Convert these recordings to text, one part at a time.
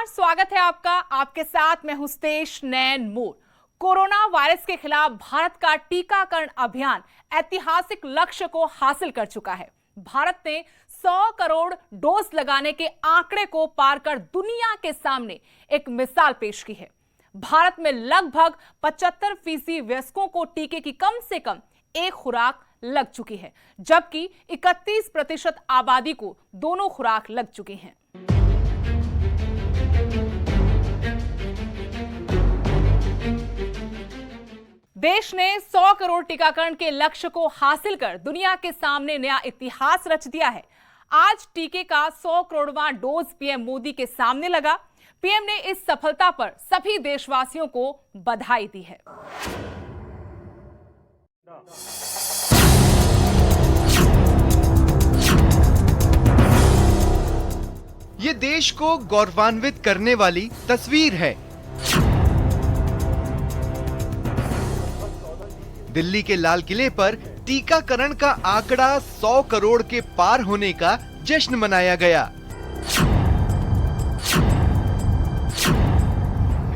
स्वागत है आपका। आपके साथ मैं हूं स्तेश नैन मोर। कोरोना वायरस के खिलाफ भारत का टीकाकरण अभियान ऐतिहासिक लक्ष्य को हासिल कर चुका है। भारत ने 100 करोड़ डोज लगाने के आंकड़े को पार कर दुनिया के सामने एक मिसाल पेश की है। भारत में लगभग 75% वयस्कों को टीके की कम से कम एक खुराक लग चुकी है, जबकि 31% आबादी को दोनों खुराक लग चुकी हैं। देश ने 100 करोड़ टीकाकरण के लक्ष्य को हासिल कर दुनिया के सामने नया इतिहास रच दिया है। आज टीके का 100 करोड़वां डोज पीएम मोदी के सामने लगा। पीएम ने इस सफलता पर सभी देशवासियों को बधाई दी है। ये देश को गौरवान्वित करने वाली तस्वीर है। दिल्ली के लाल किले पर टीकाकरण का आंकड़ा 100 करोड़ के पार होने का जश्न मनाया गया।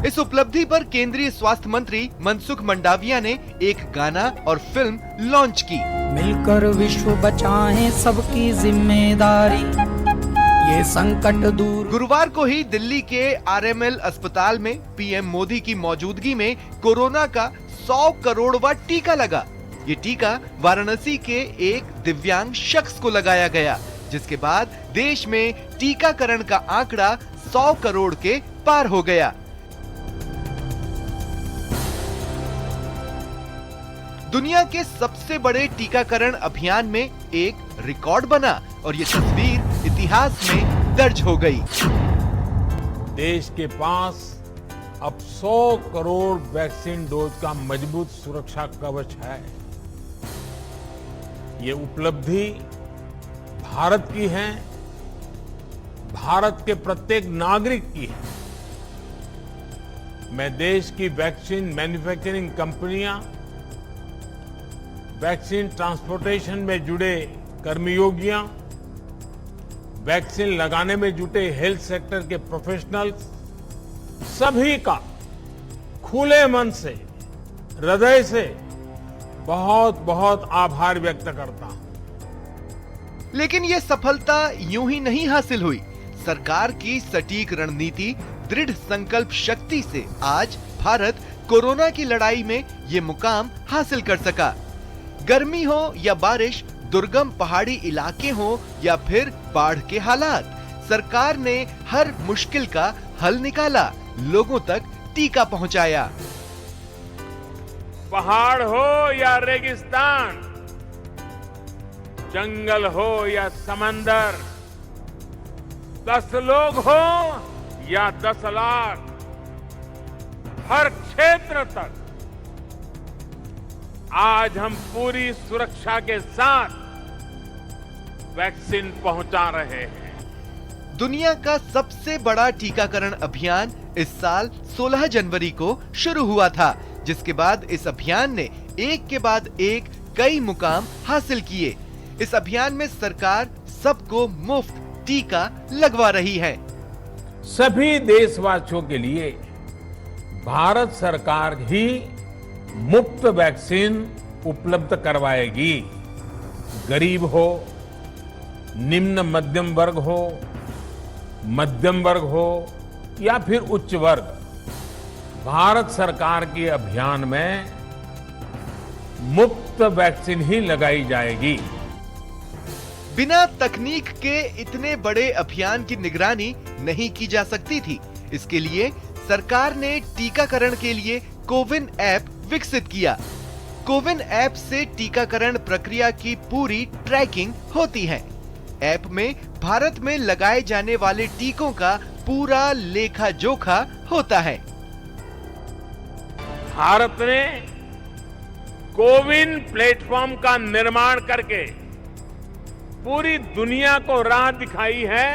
इस उपलब्धि पर केंद्रीय स्वास्थ्य मंत्री मनसुख मंडाविया ने एक गाना और फिल्म लॉन्च की। मिलकर विश्व बचाएं, सबकी जिम्मेदारी, ये संकट दूर। गुरुवार को ही दिल्ली के आरएमएल अस्पताल में पीएम मोदी की मौजूदगी में कोरोना का 100 करोड़वां टीका लगा। ये टीका वाराणसी के एक दिव्यांग शख्स को लगाया गया, जिसके बाद देश में टीकाकरण का आंकड़ा 100 करोड़ के पार हो गया। दुनिया के सबसे बड़े टीकाकरण अभियान में एक रिकॉर्ड बना और ये तस्वीर इतिहास में दर्ज हो गई। देश के पास अब 100 करोड़ वैक्सीन डोज का मजबूत सुरक्षा कवच है। ये उपलब्धि भारत की है, भारत के प्रत्येक नागरिक की है। मैं देश की वैक्सीन मैन्युफैक्चरिंग कंपनियां, वैक्सीन ट्रांसपोर्टेशन में जुड़े कर्मयोगियां, वैक्सीन लगाने में जुटे हेल्थ सेक्टर के प्रोफेशनल्स, सभी का खुले मन से, हृदय से बहुत बहुत आभार व्यक्त करता हूं। लेकिन ये सफलता यूं ही नहीं हासिल हुई। सरकार की सटीक रणनीति, दृढ़ संकल्प शक्ति से आज भारत कोरोना की लड़ाई में ये मुकाम हासिल कर सका। गर्मी हो या बारिश, दुर्गम पहाड़ी इलाके हो या फिर बाढ़ के हालात, सरकार ने हर मुश्किल का हल निकाला, लोगों तक टीका पहुंचाया। पहाड़ हो या रेगिस्तान, जंगल हो या समंदर, 10 लोग हो या 10 लाख, हर क्षेत्र तक आज हम पूरी सुरक्षा के साथ वैक्सीन पहुंचा रहे हैं। दुनिया का सबसे बड़ा टीकाकरण अभियान इस साल 16 जनवरी को शुरू हुआ था, जिसके बाद इस अभियान ने एक के बाद एक कई मुकाम हासिल किए। इस अभियान में सरकार सबको मुफ्त टीका लगवा रही है। सभी देशवासियों के लिए भारत सरकार ही मुफ्त वैक्सीन उपलब्ध करवाएगी। गरीब हो, निम्न मध्यम वर्ग हो, मध्यम वर्ग हो या फिर उच्च वर्ग, भारत सरकार के अभियान में मुफ्त वैक्सीन ही लगाई जाएगी। बिना तकनीक के इतने बड़े अभियान की निगरानी नहीं की जा सकती थी। इसके लिए सरकार ने टीकाकरण के लिए कोविन ऐप विकसित किया। कोविन ऐप से टीकाकरण प्रक्रिया की पूरी ट्रैकिंग होती है। ऐप में भारत में लगाए जाने वाले टीकों का पूरा लेखा जोखा होता है। भारत ने कोविन प्लेटफॉर्म का निर्माण करके पूरी दुनिया को राह दिखाई है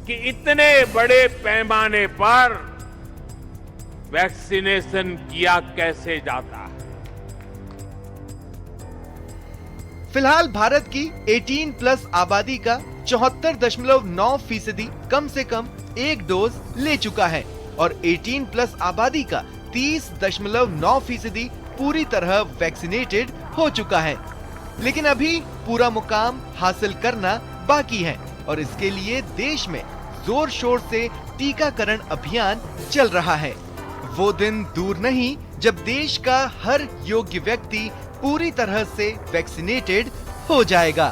कि इतने बड़े पैमाने पर वैक्सीनेशन किया कैसे जाता है। फिलहाल भारत की 18+ आबादी का 74.9% कम से कम एक डोज ले चुका है और 18+ आबादी का 30.9% पूरी तरह वैक्सीनेटेड हो चुका है। लेकिन अभी पूरा मुकाम हासिल करना बाकी है और इसके लिए देश में जोर शोर से टीकाकरण अभियान चल रहा है। वो दिन दूर नहीं जब देश का हर योग्य व्यक्ति पूरी तरह से वैक्सीनेटेड हो जाएगा।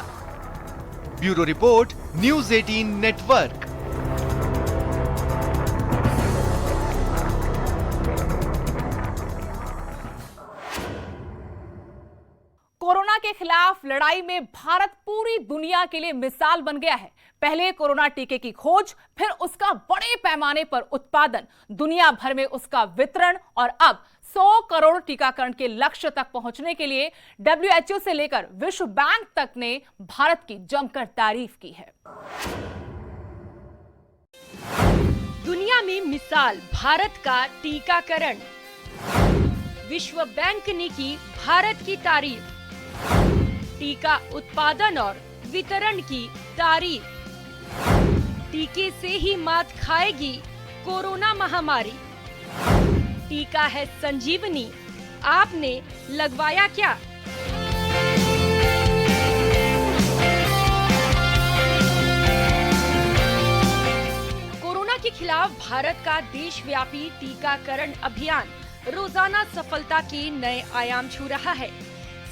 Bureau report, news 18 network. Corona के खिलाफ लड़ाई में भारत पूरी दुनिया के लिए मिसाल बन गया है। पहले कोरोना टीके की खोज, फिर उसका बड़े पैमाने पर उत्पादन, दुनिया भर में उसका वितरण और अब 100 करोड़ टीकाकरण के लक्ष्य तक पहुंचने के लिए WHO से लेकर विश्व बैंक तक ने भारत की जमकर तारीफ की है। दुनिया में मिसाल भारत का टीकाकरण, विश्व बैंक ने की भारत की तारीफ, टीका उत्पादन और वितरण की तारीफ, टीके से ही मात खाएगी कोरोना महामारी, टीका है संजीवनी, आपने लगवाया क्या? कोरोना के खिलाफ भारत का देशव्यापी टीकाकरण अभियान रोजाना सफलता के नए आयाम छू रहा है।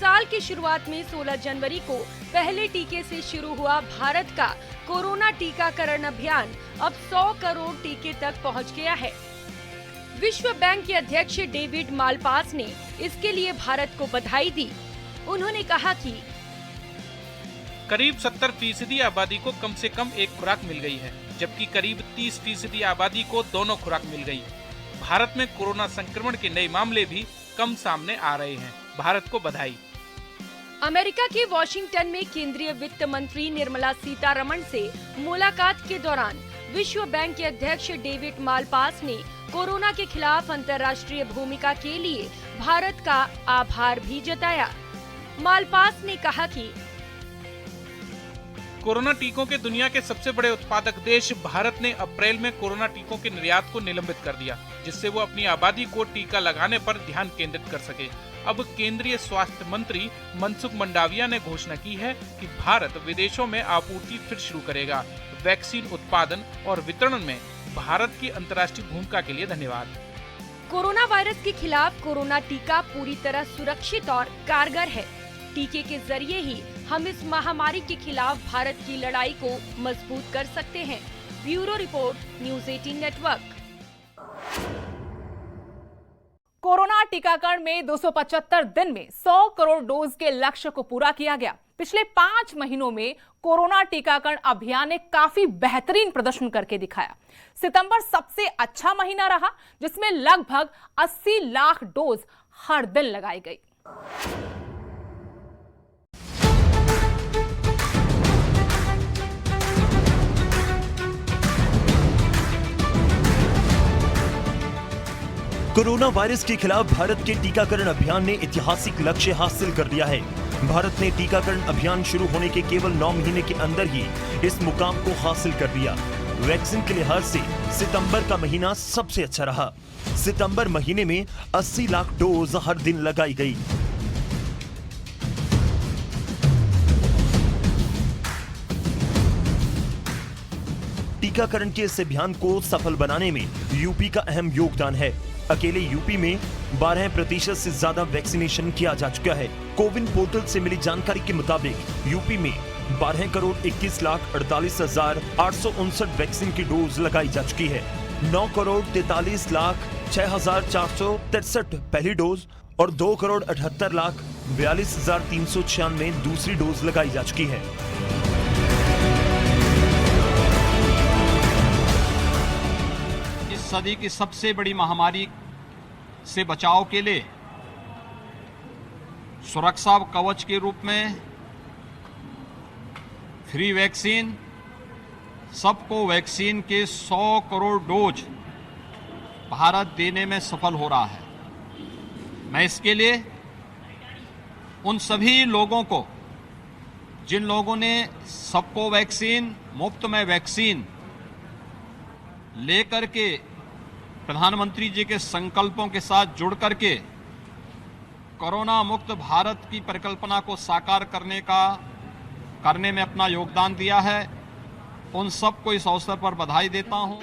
साल की शुरुआत में 16 जनवरी को पहले टीके से शुरू हुआ भारत का कोरोना टीकाकरण अभियान अब 100 करोड़ टीके तक पहुंच गया है। विश्व बैंक के अध्यक्ष डेविड मालपास ने इसके लिए भारत को बधाई दी। उन्होंने कहा कि करीब 70% आबादी को कम से कम एक खुराक मिल गई है, जबकि करीब 30% आबादी को दोनों खुराक मिल गई। भारत में कोरोना संक्रमण के नए मामले भी कम सामने आ रहे हैं। भारत को बधाई। अमेरिका के वॉशिंगटन में केंद्रीय वित्त मंत्री निर्मला सीतारमण से मुलाकात के दौरान विश्व बैंक के अध्यक्ष डेविड मालपास ने कोरोना के खिलाफ अंतर्राष्ट्रीय भूमिका के लिए भारत का आभार भी जताया। मालपास ने कहा कि कोरोना टीकों के दुनिया के सबसे बड़े उत्पादक देश भारत ने अप्रैल में कोरोना टीकों के निर्यात को निलंबित कर दिया, जिससे वो अपनी आबादी को टीका लगाने पर ध्यान केंद्रित कर सके। अब केंद्रीय स्वास्थ्य मंत्री मनसुख मंडाविया ने घोषणा की है कि भारत विदेशों में आपूर्ति फिर शुरू करेगा। वैक्सीन उत्पादन और वितरण में भारत की अंतर्राष्ट्रीय भूमिका के लिए धन्यवाद। कोरोना वायरस के खिलाफ कोरोना टीका पूरी तरह सुरक्षित और कारगर है। टीके के जरिए ही हम इस महामारी के खिलाफ भारत की लड़ाई को मजबूत कर सकते हैं। Bureau report, news 18 network. Corona टीकाकरण में 275 दिन में 100 करोड़ डोज के लक्ष्य को पूरा किया गया। पिछले 5 महीनों में कोरोना टीकाकरण अभियान ने काफी बेहतरीन प्रदर्शन करके दिखाया। सितंबर सबसे अच्छा महीना रहा, जिसमें लगभग 80 लाख डोज हर दिन लगाई गई। कोरोना वायरस के खिलाफ भारत के टीकाकरण अभियान ने ऐतिहासिक लक्ष्य हासिल कर लिया है। भारत ने टीकाकरण अभियान शुरू होने के केवल 9 महीने के अंदर ही इस मुकाम को हासिल कर लिया। वैक्सीन के लिहाज से सितंबर का महीना सबसे अच्छा रहा। सितंबर महीने में 80 लाख डोज हर दिन लगाई गई। टीकाकरण के इस अभियान को सफल बनाने में यूपी का अहम योगदान है। अकेले यूपी में 12% से ज्यादा वैक्सीनेशन किया जा चुका है। कोविन पोर्टल से मिली जानकारी के मुताबिक यूपी में 12,21,48,859 वैक्सीन की डोज लगाई जा चुकी है। 9,43,06,463 पहली डोज और 2,78,42,396 दूसरी डोज लगाई जा चुकी है। इस सदी की सबसे बड़ी महामारी से बचाव के लिए सुरक्षा कवच के रूप में फ्री वैक्सीन, सबको वैक्सीन के 100 करोड़ डोज भारत देने में सफल हो रहा है। मैं इसके लिए उन सभी लोगों को जिन लोगों ने सबको वैक्सीन, मुफ्त में वैक्सीन लेकर के प्रधानमंत्री जी के संकल्पों के साथ जुड़ करके कोरोना मुक्त भारत की परिकल्पना को साकार करने में अपना योगदान दिया है, उन सबको इस अवसर पर बधाई देता हूं।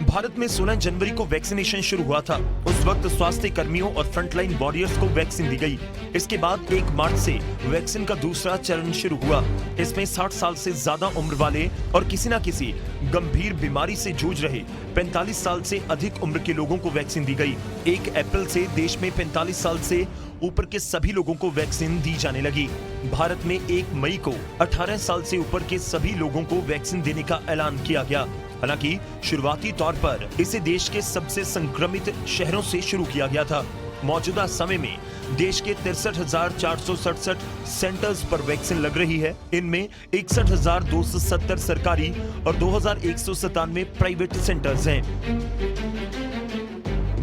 भारत में 16 जनवरी को वैक्सीनेशन शुरू हुआ था। उस वक्त स्वास्थ्य कर्मियों और फ्रंटलाइन वॉरियर्स को वैक्सीन दी गई। इसके बाद 1 मार्च से वैक्सीन का दूसरा चरण शुरू हुआ। इसमें 60 साल से ज्यादा उम्र वाले और किसी न किसी गंभीर बीमारी से जूझ रहे 45 साल से अधिक उम्र के लोगों को वैक्सीन दी गई। 1 अप्रैल से देश में 45 साल से ऊपर के सभी लोगों को वैक्सीन दी जाने लगी। भारत में 1 मई को 18 साल से ऊपर के सभी लोगों को वैक्सीन देने का ऐलान किया गया। हालांकि शुरुआती तौर पर इसे देश के सबसे संक्रमित शहरों से शुरू किया गया था। मौजूदा समय में देश के 63,467 सेंटर्स पर वैक्सीन लग रही है। इनमें 61,270 सरकारी और 2,197 प्राइवेट सेंटर्स हैं।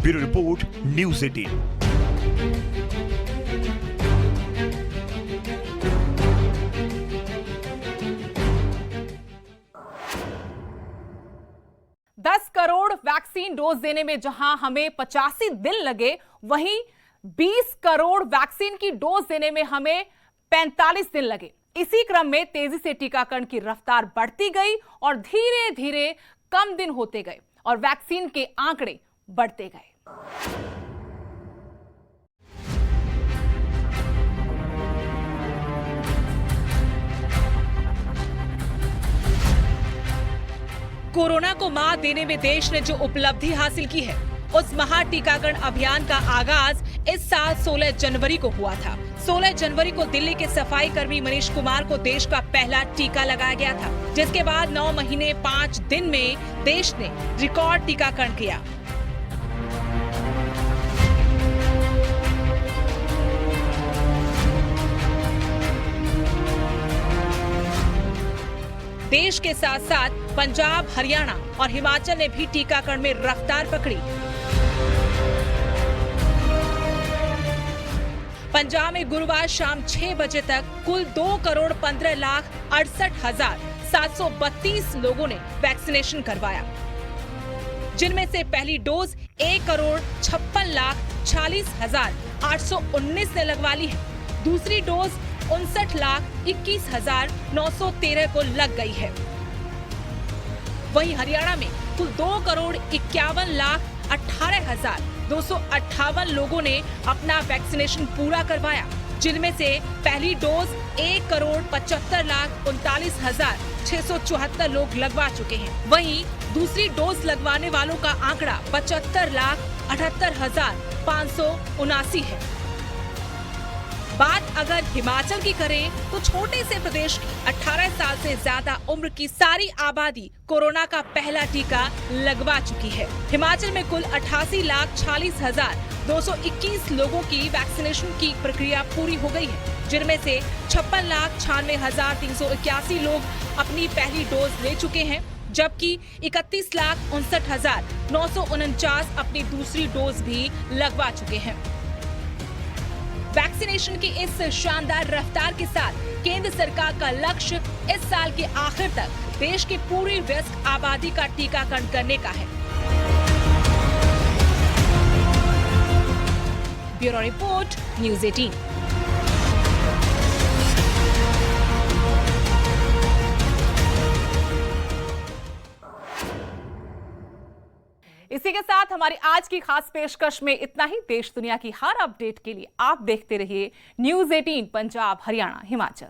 Bureau report, news 18। Crore vaccine dose देने में जहां हमें 85 दिन लगे, वहीं 20 करोड़ वैक्सीन की डोज देने में हमें 45 दिन लगे। इसी क्रम में तेजी से टीकाकरण की रफ्तार बढ़ती गई और धीरे धीरे कम दिन होते गए और वैक्सीन के आंकड़े बढ़ते गए। कोरोना को मात देने में देश ने जो उपलब्धि हासिल की है, उस महा टीकाकरण अभियान का आगाज इस साल 16 जनवरी को हुआ था। 16 जनवरी को दिल्ली के सफाई कर्मी मनीष कुमार को देश का पहला टीका लगाया गया था, जिसके बाद 9 महीने 5 दिन में देश ने रिकॉर्ड टीकाकरण किया। देश के साथ साथ पंजाब, हरियाणा और हिमाचल ने भी टीकाकरण में रफ्तार पकड़ी। पंजाब में गुरुवार शाम 6 बजे तक कुल 2,15,68,732 लोगों ने वैक्सीनेशन करवाया, जिनमें से पहली डोज 1,56,46,819 ने लगवा ली है। दूसरी डोज 59,21,913 को लग गई है। वहीं हरियाणा में कुल 2,51,18,258 लोगों ने अपना वैक्सीनेशन पूरा करवाया, जिनमें से पहली डोज 1,75,39,674 लोग लगवा चुके हैं। वहीं दूसरी डोज लगवाने वालों का आंकड़ा 75,78,579 है। बात अगर हिमाचल की करें तो छोटे से प्रदेश की 18 साल से ज्यादा उम्र की सारी आबादी कोरोना का पहला टीका लगवा चुकी है। हिमाचल में कुल 88,46,221 लोगों की वैक्सीनेशन की प्रक्रिया पूरी हो गई है, जिनमें से 56,96,381 लोग अपनी पहली डोज ले चुके हैं, जबकि 31,59,949 अपनी दूसरी डोज भी लगवा चुके हैं। वैक्सीनेशन की इस शानदार रफ्तार के साथ केंद्र सरकार का लक्ष्य इस साल के आखिर तक देश की पूरी वयस्क आबादी का टीकाकरण करने का है। Bureau report, news 18। इसी के साथ हमारी आज की खास पेशकश में इतना ही। देश दुनिया की हर अपडेट के लिए आप देखते रहिए न्यूज़ 18 पंजाब, हरियाणा, हिमाचल।